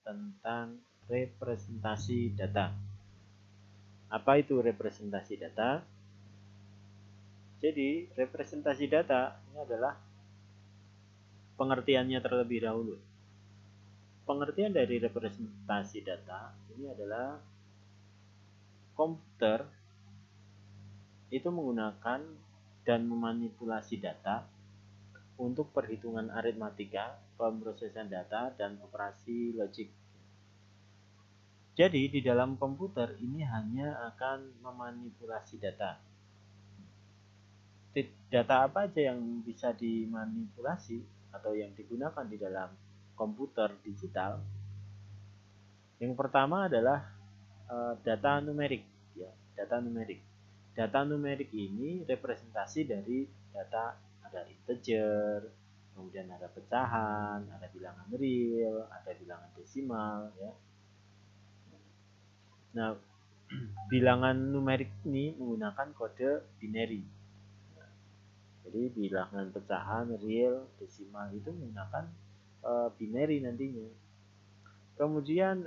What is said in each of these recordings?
tentang representasi data. Apa itu representasi data? Jadi, representasi data ini adalah pengertiannya terlebih dahulu. Pengertian dari representasi data ini adalah komputer itu menggunakan dan memanipulasi data untuk perhitungan aritmatika, pemrosesan data, dan operasi logik. Jadi di dalam komputer ini hanya akan memanipulasi data. Data apa aja yang bisa dimanipulasi atau yang digunakan di dalam komputer digital? Yang pertama adalah data numerik. Ya, data numerik. Data numerik ini representasi dari data, ada integer, kemudian ada pecahan, ada bilangan real, ada bilangan desimal, ya. Nah, bilangan numerik ini menggunakan kode binary. Jadi bilangan pecahan, real, desimal itu menggunakan binary nantinya. Kemudian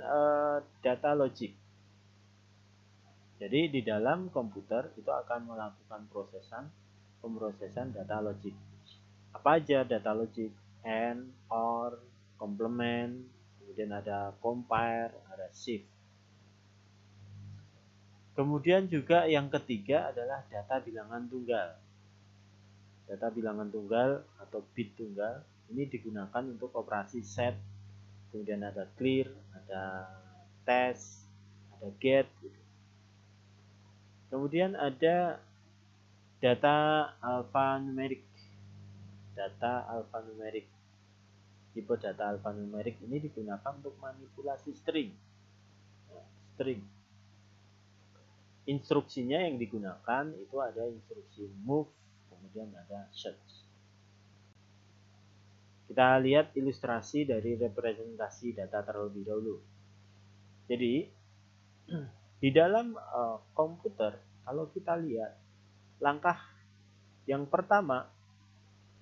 data logik. Jadi di dalam komputer itu akan melakukan pemrosesan data logik. Apa aja data logik? AND, OR, complement, kemudian ada compare, ada shift. Kemudian juga yang ketiga adalah data bilangan tunggal. Data bilangan tunggal atau bit tunggal ini digunakan untuk operasi set, kemudian ada clear, ada test, ada get. Kemudian ada data alphanumerik. Data alphanumerik. Tipe data alphanumerik ini digunakan untuk manipulasi string. String. Instruksinya yang digunakan itu ada instruksi move, kemudian ada search. Kita lihat ilustrasi dari representasi data terlebih dahulu. Jadi di dalam komputer, kalau kita lihat langkah yang pertama,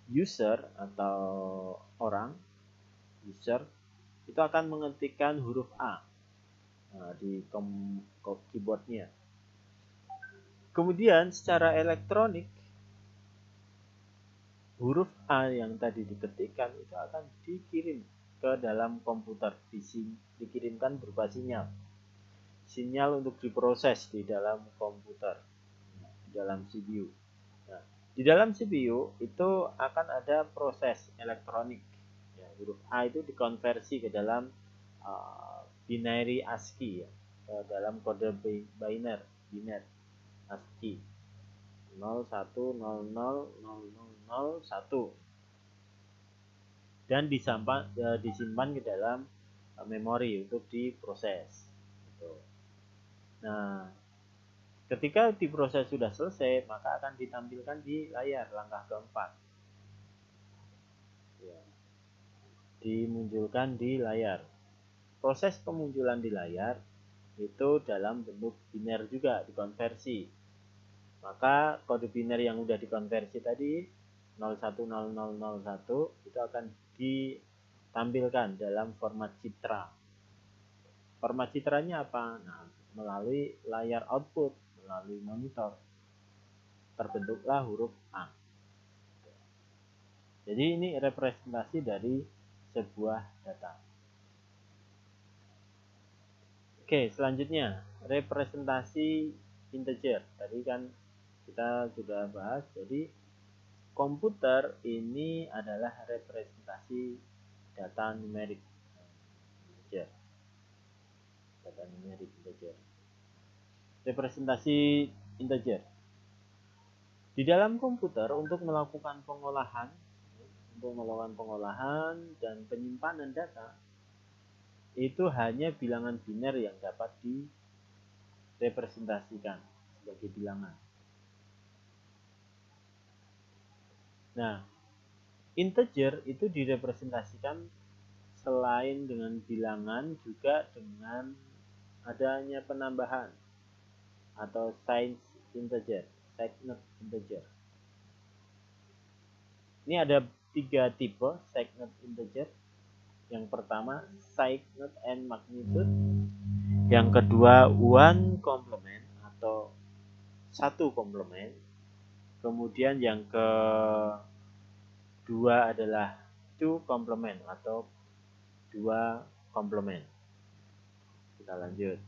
user atau orang, user itu akan mengetikkan huruf A di keyboardnya. Kemudian secara elektronik huruf A yang tadi diketikkan itu akan dikirim ke dalam komputer, dikirimkan berupa sinyal. Sinyal untuk diproses di dalam komputer, di dalam CPU. Nah, di dalam CPU itu akan ada proses elektronik. Ya, huruf A itu dikonversi ke dalam binary ASCII, ya, ke dalam kode biner ASCII 01000001 dan disimpan ke dalam memori untuk diproses. Nah, ketika diproses sudah selesai, maka akan ditampilkan di layar langkah keempat. Ya, dimunculkan di layar. Proses pemunculan di layar itu dalam bentuk biner juga, dikonversi. Maka kode biner yang sudah dikonversi tadi 010001 itu akan ditampilkan dalam format citra. Format citranya apa? Nah, melalui layar output, melalui monitor, terbentuklah huruf A. Jadi ini representasi dari sebuah data. Oke, selanjutnya representasi integer. Tadi kan kita sudah bahas. Jadi komputer ini adalah representasi data numerik integer. Data numerik integer. Representasi integer. Di dalam komputer untuk melakukan pengolahan dan penyimpanan data itu hanya bilangan biner yang dapat direpresentasikan sebagai bilangan. Nah, integer itu direpresentasikan selain dengan bilangan juga dengan adanya penambahan atau signed integer. Ini ada 3 tipe signed integer. Yang pertama signet and magnitude, yang kedua one complement atau satu komplement, kemudian yang kedua adalah two complement atau dua komplement. Kita lanjut.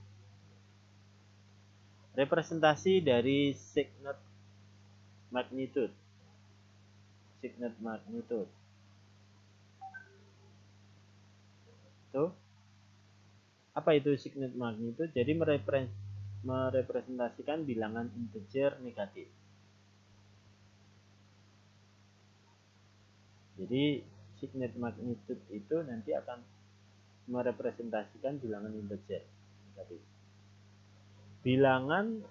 Representasi dari signet magnitude. Signet magnitude. Tuh. Apa itu signet magnitude? Jadi merepresentasikan bilangan integer negatif. Jadi signet magnitude itu nanti akan merepresentasikan bilangan integer negatif. Bilangan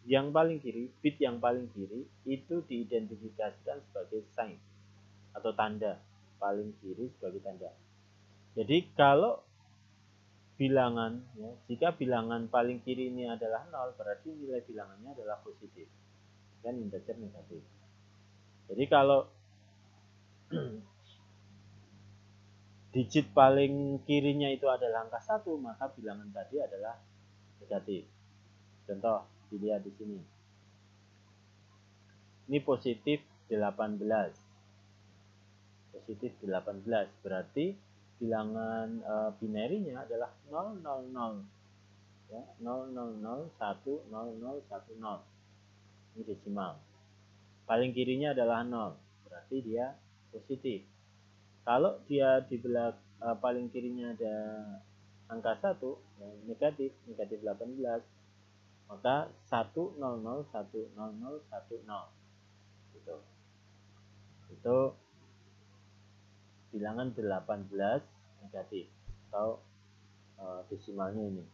yang paling kiri, bit yang paling kiri itu diidentifikasikan sebagai sign atau tanda. Paling kiri sebagai tanda. Jadi kalau bilangan, ya, jika bilangan paling kiri ini adalah 0, berarti nilai bilangannya adalah positif, dan integer negatif. Jadi kalau digit paling kirinya itu adalah angka 1, maka bilangan tadi adalah negatif. Contoh, dilihat di sini. Ini positif 18. Positif 18, berarti bilangan binarinya adalah 000, ya, 0001010. Ini desimal. Paling kirinya adalah 0, berarti dia positif. Kalau dia di paling kirinya ada angka 1, ya, negatif 18, maka 1001010. Itu bilangan 18 negatif atau desimalnya ini.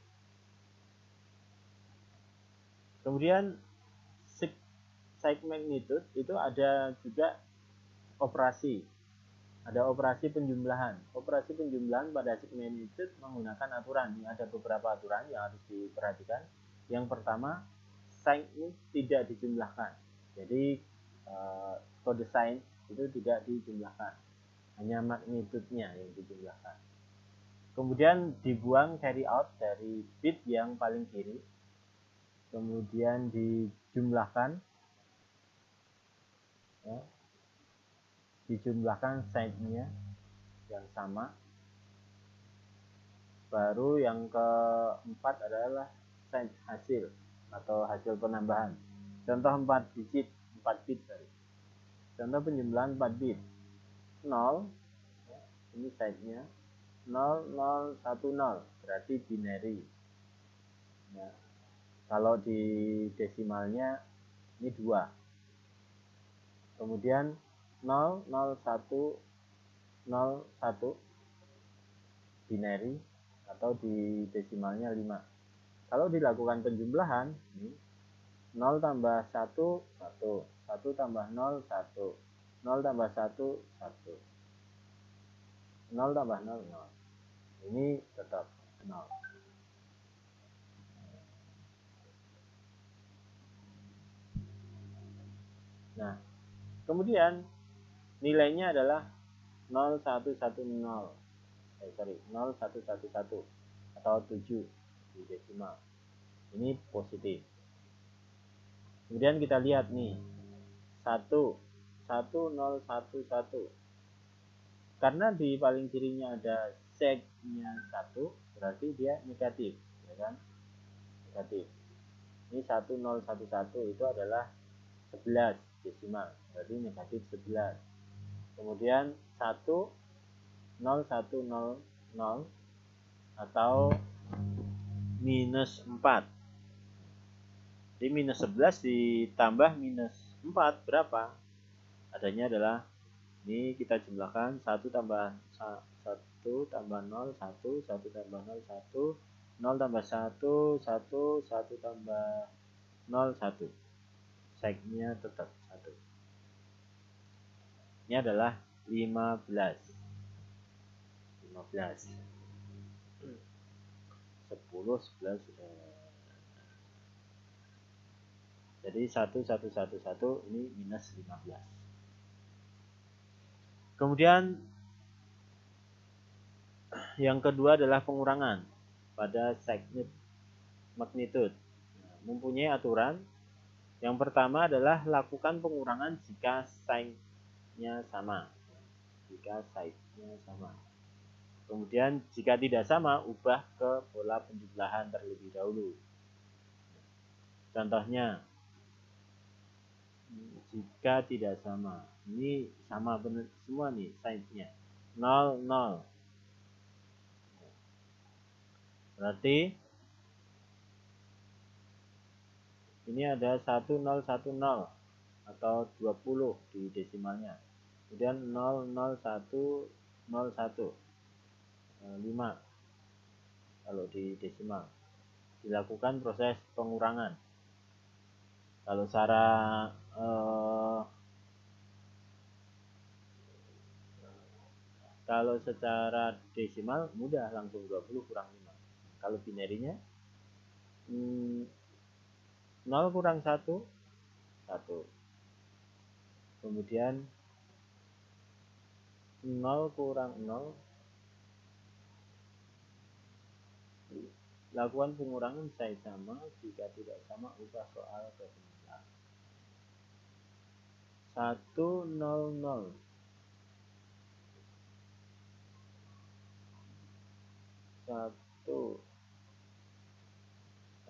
Kemudian sign magnitude itu ada juga operasi. Ada operasi penjumlahan. Operasi penjumlahan pada sign magnitude menggunakan aturan. Ini ada beberapa aturan yang harus diperhatikan. Yang pertama, sign ini tidak dijumlahkan. Jadi kode sign itu tidak dijumlahkan. Hanya magnitude-nya yang dijumlahkan. Kemudian dibuang carry out dari bit yang paling kiri. Kemudian dijumlahkan, ya, dijumlahkan sign-nya yang sama. Baru yang keempat adalah sign hasil atau hasil penambahan. Contoh 4 digit, 4 bit tadi. Contoh penjumlahan 4 bit. 0, ya, ini sign-nya 0010, berarti binary. Ya. Kalau di desimalnya ini 2. Kemudian 00101 binary atau di desimalnya 5. Kalau dilakukan penjumlahan, ini 0 tambah 1 1, 1 tambah 0 1, 0 tambah 1 1, 0 tambah 0 0. Ini tetap 0. Nah, kemudian nilainya adalah 0110. 0111 atau 7 di desimal. Ini positif. Kemudian kita lihat nih, 1011. Karena di paling kirinya ada segnya 1, berarti dia negatif, ya kan? Negatif. Ini 1011 itu adalah 11 desimal, berarti negatif 11. Kemudian 10100 atau minus 4. Jadi minus 11 ditambah minus 4 berapa? Adanya adalah, ini kita jumlahkan 1 tambah 1 tambah 0 1, 1 tambah 0 1, 0 tambah 1 1, 1 tambah 0 1. Segnya tetap 1. Ini adalah 15. 10 11 sudah. Jadi 1111 ini minus 15. Kemudian Yang kedua adalah pengurangan pada magnitude. Nah, mempunyai aturan. Yang pertama adalah lakukan pengurangan jika sign-nya sama. Jika size-nya sama. Kemudian jika tidak sama, ubah ke pola penjumlahan terlebih dahulu. Contohnya, jika tidak sama, ini sama benar semua nih size-nya. 0, 0. Berarti ini ada 1010 atau 20 di desimalnya. Kemudian 00101 5 kalau di desimal. Dilakukan proses pengurangan. Kalau secara desimal mudah, langsung 20 kurang 5. Kalau binarinya 0 kurang 1, 1. Kemudian 0 kurang 0. Lakukan pengurangan size sama, jika tidak sama ubah soal ke 100.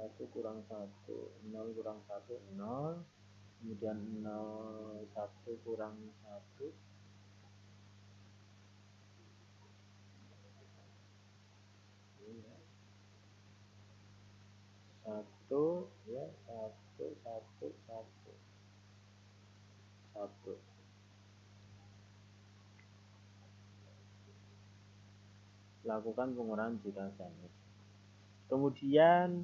1 kurang 1, 0 kurang 1, 0. Kemudian 1 kurang 1, 1 ya, 1 1 1 1. Lakukan pengurangan jika sama. Kemudian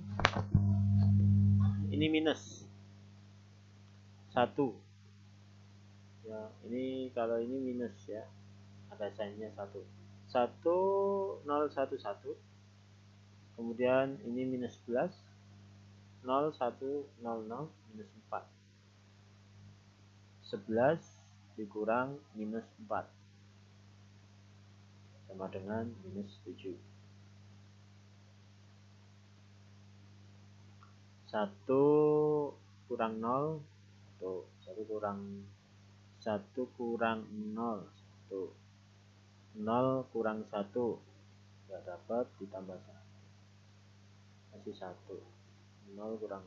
ini minus 1 ya, ini kalau ini minus ya, ada signnya 1. 1011. Kemudian ini minus 11. 0100 minus 4. 11 dikurang minus 4 sama dengan minus 7. 1 kurang 0, 1 kurang 1 kurang 0, 1. 0 kurang 1 tidak dapat, ditambah 1 masih 1. 0 kurang 1.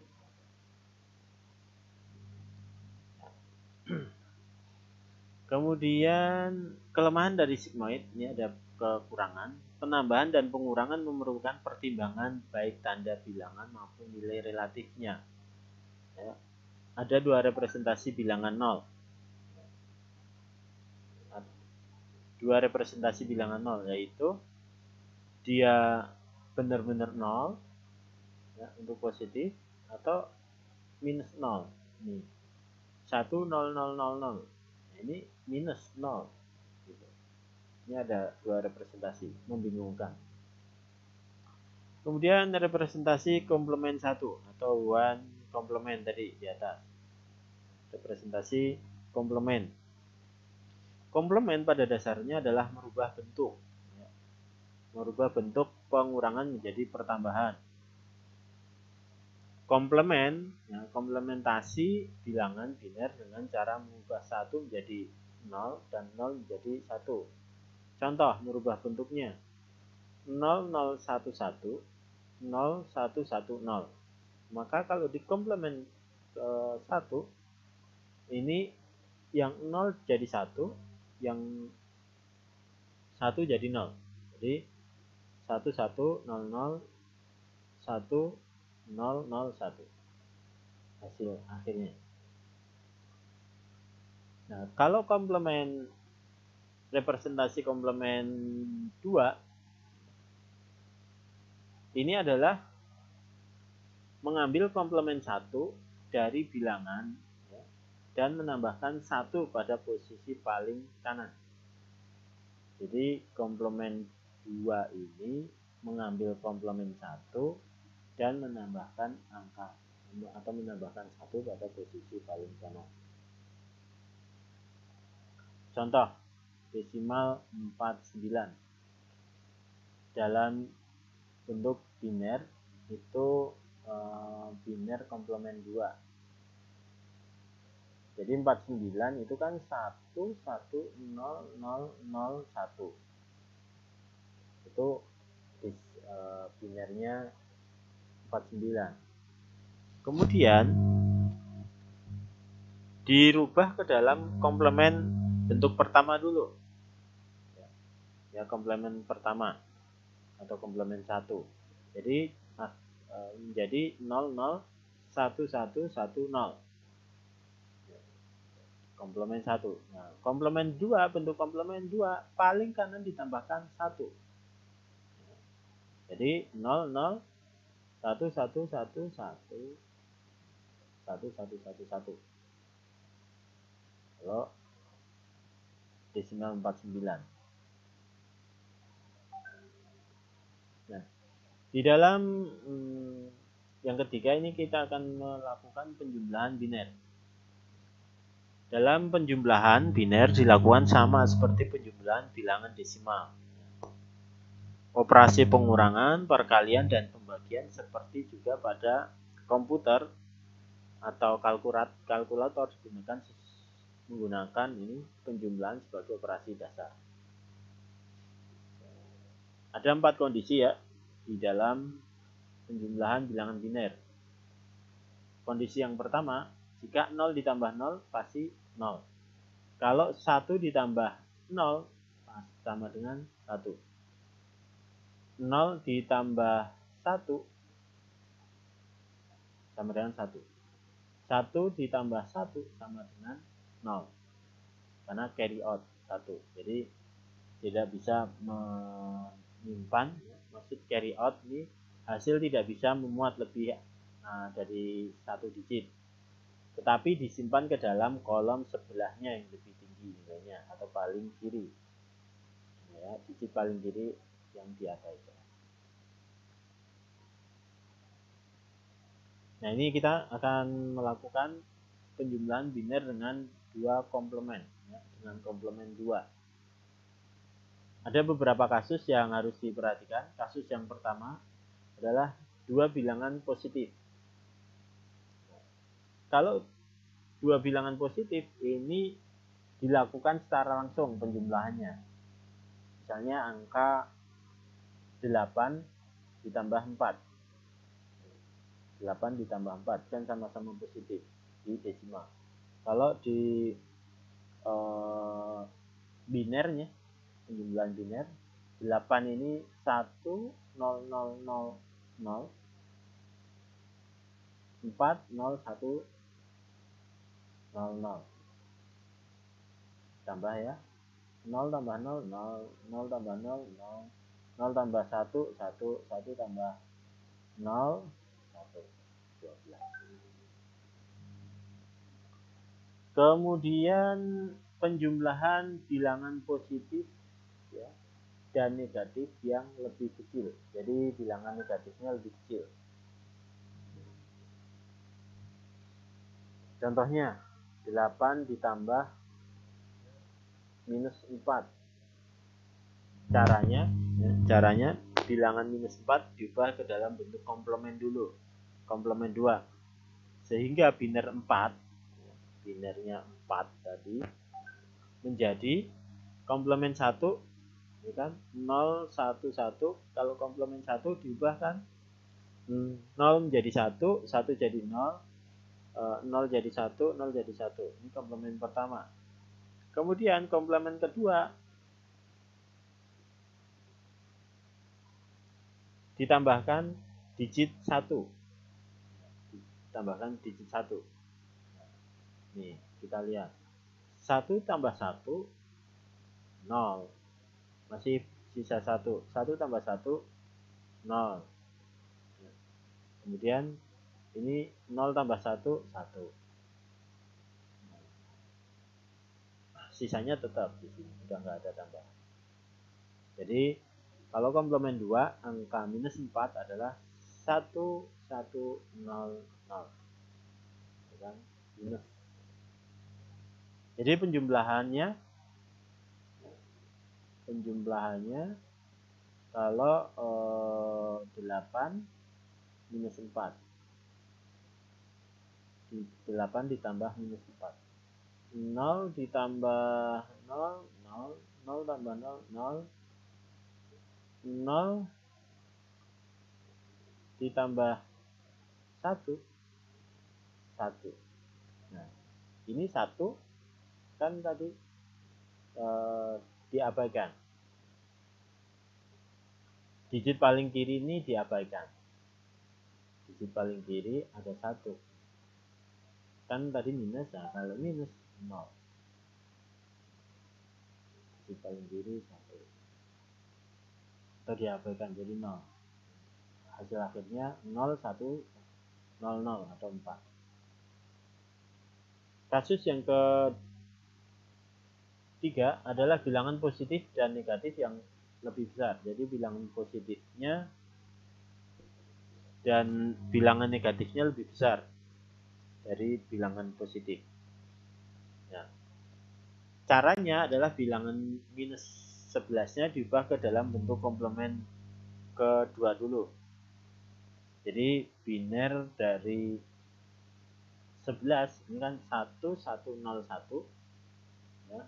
Kemudian kelemahan dari sigmoid ini ada kekurangan. Penambahan dan pengurangan memerlukan pertimbangan baik tanda bilangan maupun nilai relatifnya. Ya. Ada dua representasi bilangan 0. Dua representasi bilangan 0, yaitu dia benar-benar 0 ya, untuk positif, atau minus 0. Ini 1 0 0 0 0. Ini minus 0 gitu. Ini ada dua representasi, membingungkan. Kemudian representasi komplement 1 atau one komplement tadi di atas. Representasi komplement. Komplement pada dasarnya adalah merubah bentuk. Merubah bentuk pengurangan menjadi pertambahan. Komplement, ya, komplementasi bilangan biner dengan cara mengubah 1 menjadi 0 dan 0 menjadi 1. Contoh merubah bentuknya 0011 0110. Maka kalau di komplement 1 ini yang 0 jadi 1, yang 1 jadi 0. Jadi 1100 1001 hasil akhirnya. Nah, kalau komplement representasi komplement 2 ini adalah mengambil komplement 1 dari bilangan ya, dan menambahkan 1 pada posisi paling kanan. Jadi komplement 2 ini mengambil komplement 1 dan menambahkan angka atau menambahkan 1 pada posisi paling kanan. Contoh desimal 49. dalam bentuk biner itu biner komplement 2. Jadi 49 itu kan 1 1 0 0 0 1. Itu binernya 49. Kemudian dirubah ke dalam komplement bentuk pertama dulu. Ya, komplement pertama atau komplement 1. Jadi menjadi 0 0 1 1 1 0. Komplement 1. Nah, komplement 2, bentuk komplement 2 paling kanan ditambahkan 1. Jadi 0 0 1 1 1 1 1 1 1 1. Kalau desimal 49. Nah, di dalam yang ketiga ini kita akan melakukan penjumlahan biner. Dalam penjumlahan biner dilakukan sama seperti penjumlahan bilangan desimal. Operasi pengurangan, perkalian, dan pembagian seperti juga pada komputer atau kalkulator digunakan menggunakan ini penjumlahan sebagai operasi dasar. Ada 4 kondisi ya di dalam penjumlahan bilangan biner. Kondisi yang pertama, jika 0 ditambah 0 pasti 0. Kalau 1 ditambah 0 sama dengan 1. 0 ditambah 1 sama dengan 1. 1 ditambah 1 sama dengan 0. Karena carry out 1. Jadi tidak bisa menyimpan, maksud carry out ini hasil tidak bisa memuat lebih dari 1 digit. Tetapi disimpan ke dalam kolom sebelahnya yang lebih tinggi nilainya atau paling kiri. Ya, digit paling kiri yang di atas. Nah, ini kita akan melakukan penjumlahan biner dengan 2 komplement, ya, dengan komplement 2. Ada beberapa kasus yang harus diperhatikan. Kasus yang pertama adalah 2 bilangan positif. Kalau 2 bilangan positif ini dilakukan secara langsung penjumlahannya. Misalnya angka 8 ditambah 4. 8 ditambah 4 kan sama-sama positif di desimal. Kalau di binernya, penjumlahan biner, 8 ini 1 0 0 0 0 4 0 1 0 0. Tambah ya. 0 tambah 0 0 0 tambah 0 0 0 tambah 1 1 1 tambah 0 1 12. Kemudian penjumlahan bilangan positif ya, dan negatif yang lebih kecil. Jadi bilangan negatifnya lebih kecil. Contohnya 8 ditambah minus 4. Caranya bilangan minus 4 diubah ke dalam bentuk komplement dulu. Komplement 2. Sehingga biner 4, binernya 4 tadi menjadi komplement 1, ya kan? 0 1 1. Kalau komplement 1 diubah kan 0 menjadi 1, 1 jadi 0, 0 jadi 1, 0 jadi 1. Ini komplement pertama. Kemudian komplement kedua ditambahkan digit 1. Ditambahkan digit 1. Nih, kita lihat. 1 tambah 1 0. Masih sisa 1. 1 tambah 1 0. Kemudian ini 0 tambah 1 1. Sisanya tetap di sini, udah nggak ada tambah. Jadi kalau komplement 2, angka minus 4 adalah 1 1 0 0. Minus. Jadi penjumlahannya kalau 8 minus 4. 8 ditambah minus 4. 0 ditambah 0, 0, 0 tambah 0, 0, 0 ditambah 1, 1. Nah, ini 1 kan tadi diabaikan. Digit paling kiri ini diabaikan. Digit paling kiri ada 1. Kan tadi minus, ya kalau minus 0. Digit paling kiri 1. Atau diabaikan jadi 0. Hasil akhirnya 0, 1, 0, 0 atau 4. Kasus yang ketiga adalah bilangan positif dan negatif yang lebih besar. Jadi bilangan positifnya dan bilangan negatifnya lebih besar dari bilangan positif. Nah, caranya adalah bilangan minus 11-nya diubah ke dalam bentuk komplement kedua dulu. Jadi biner dari 11 ini kan 1101 ya,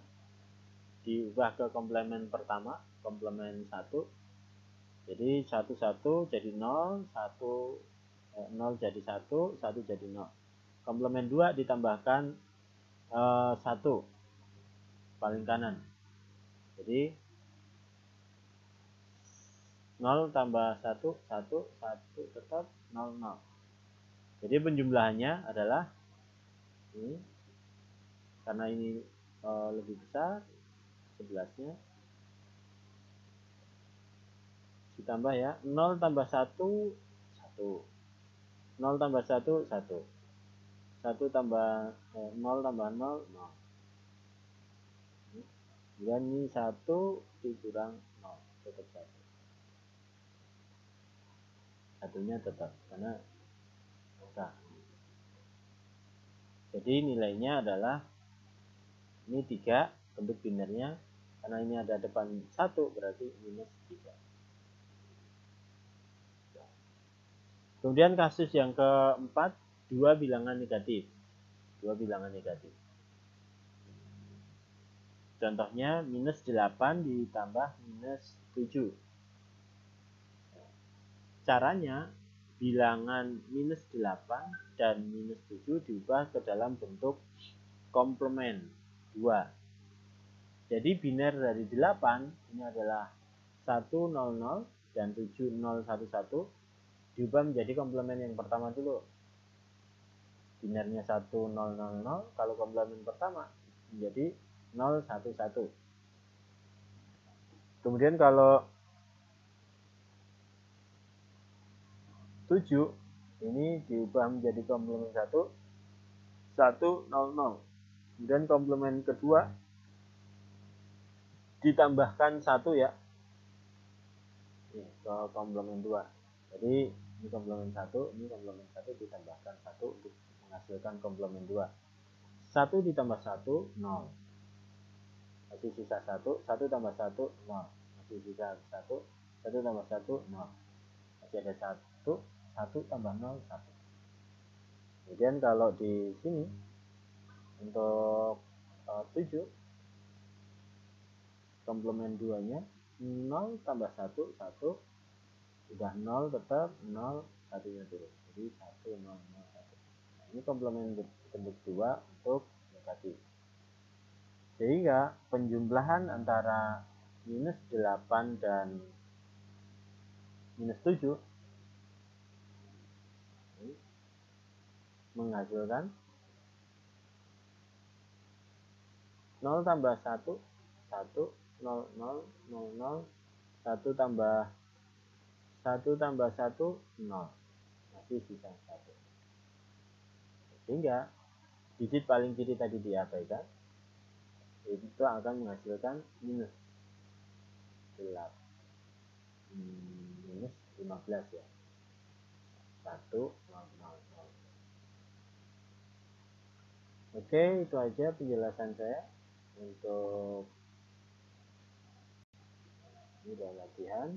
diubah ke komplement pertama, komplement 1. Jadi 11 jadi 0, 0 jadi 1, 1 jadi 0. Komplement 2 ditambahkan 1 paling kanan. Jadi 0 tambah 1, 1, 1 tetap 0, 0. Jadi penjumlahannya adalah ini, karena ini lebih besar 11-nya, ditambah ya, 0 tambah 1, 1. 0 tambah 1, 1. 1 tambah 0 tambah 0, 0. Dan ini 1 dikurang 0, tetap 1. Satunya tetap, karena angka. Jadi nilainya adalah ini 3 bentuk binernya, karena ini ada depan 1 berarti minus 3. Kemudian kasus yang keempat, dua bilangan negatif. Dua bilangan negatif. Contohnya minus 8 ditambah minus 7. Caranya bilangan minus 8 dan minus 7 diubah ke dalam bentuk komplement 2. Jadi biner dari 8 ini adalah 100 dan 7011 diubah menjadi komplement yang pertama dulu. Binernya 1000, kalau komplement pertama menjadi 011. Kemudian kalau 7 ini diubah menjadi komplement 1, 100. Kemudian komplement kedua ditambahkan 1 ya. Ini ke komplement 2. Jadi ini komplement 1, ini komplement 1 ditambahkan 1 untuk menghasilkan komplement 2. 1 ditambah 1, 0. Masih sisa 1, 1 tambah 1, 0. Masih sisa 1, 1 tambah 1, 0. Masih ada 1, 1 tambah 0, 1. Kemudian kalau di sini untuk 7 komplement 2 nya 0 tambah 1, 1. Sudah 0 tetap 0, 1 nya turun. Jadi 1, 0, 0, 1. Nah, ini komplement bentuk 2 untuk negatif. Sehingga penjumlahan antara minus 8 dan minus 7 menghasilkan 0 tambah 1, 1, 0, 0, 0, 0, 1 tambah 1 tambah 1, 0. Masih sisa 1. Sehingga digit paling kiri tadi diabaikan, itu akan menghasilkan minus 15 ya. 1, 0, 0, 0. Oke, itu aja penjelasan saya untuk ini udah latihan.